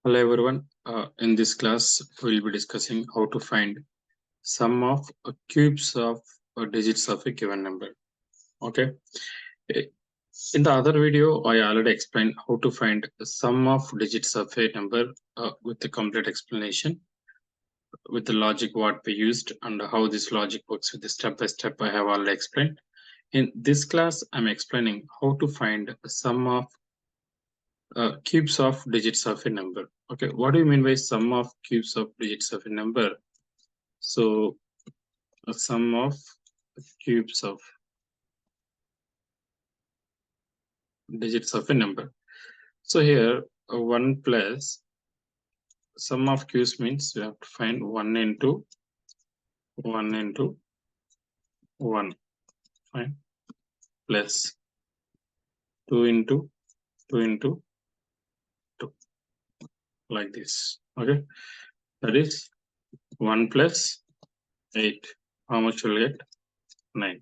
Hello everyone. In this class, we will be discussing how to find sum of cubes of digits of a given number. Okay. Eh, In the other video, I already explained how to find the sum of digits of a number with the complete explanation with the logic what we used and how this logic works with the step by step I have already explained. In this class, I'm explaining how to find the sum of cubes of digits of a number. Okay, what do you mean by sum of cubes of digits of a number? So a sum of cubes of digits of a number. So here 1 plus sum of cubes means we have to find 1 into 1, fine, plus 2 into 2, like this. Okay, that is 1 plus 8. How much will get? 9.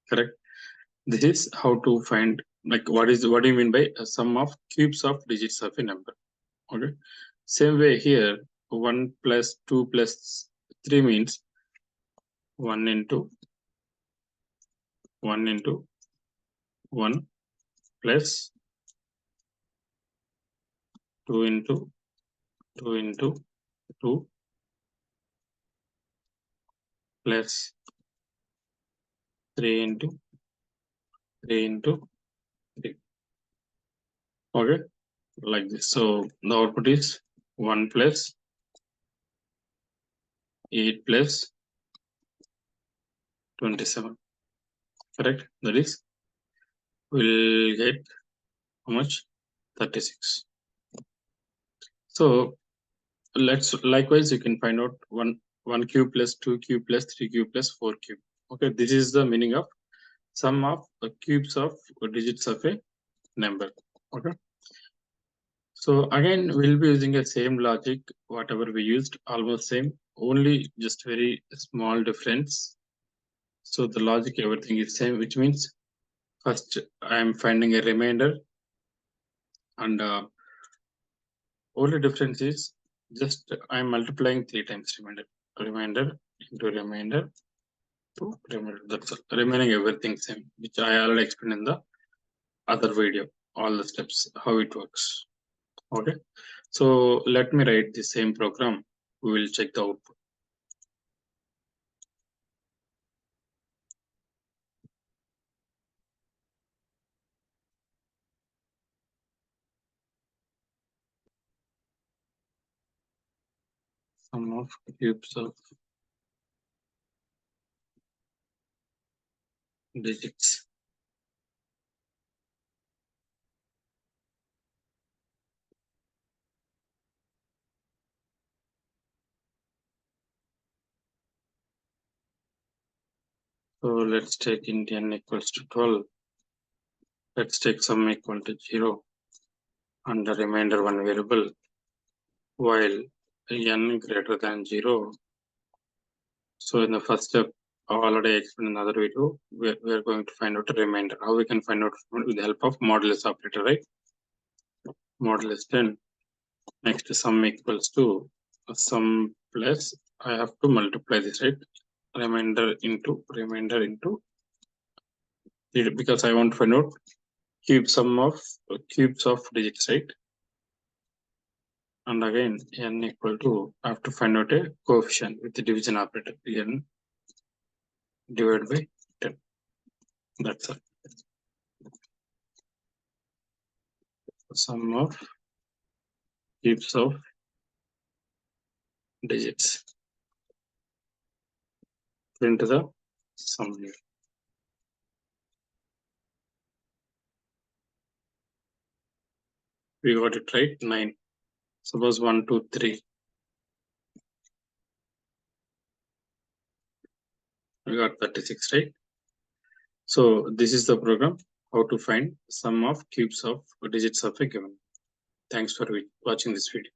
Correct. This is how to find, like, what do you mean by a sum of cubes of digits of a number? Okay, same way here 1 plus 2 plus 3 means 1 into 1 plus 2 into 2 plus 3 into 3. Okay, like this. So the output is 1 plus 8 plus 27. Correct. That is, we'll get how much? 36. So let's likewise you can find out 1 cube plus 2 cube plus 3 cube plus 4 cube. Okay, this is the meaning of sum of cubes of digits of a number. Okay, so again we'll be using the same logic whatever we used, almost same, only just very small difference. So the logic, everything is same, which means first I am finding a remainder, and only difference is just I am multiplying 3 times remainder into remainder to remainder. That's all. Remaining everything same, which I already explained in the other video, all the steps how it works. Okay, so let me write the same program. We will check the output. Sum of cubes of digits. So let's take int n equals to 12. Let's take sum equal to 0 and the remainder one variable, while n greater than 0. So in the first step, I already explained in another video, we're going to find out a remainder. How we can find out with the help of modulus operator, right? Modulus 10. Next sum equals to sum plus, I have to multiply this, right? Remainder into because I want to find out sum of cubes of digits, right? And again n equal to, I have to find out a coefficient with the division operator, n divided by 10. That's all. Sum of cubes of digits. Print the sum here. We got it right, 9. Suppose 1, 2, 3. We got 36, right? So this is the program how to find sum of cubes of digits of a given. Thanks for watching this video.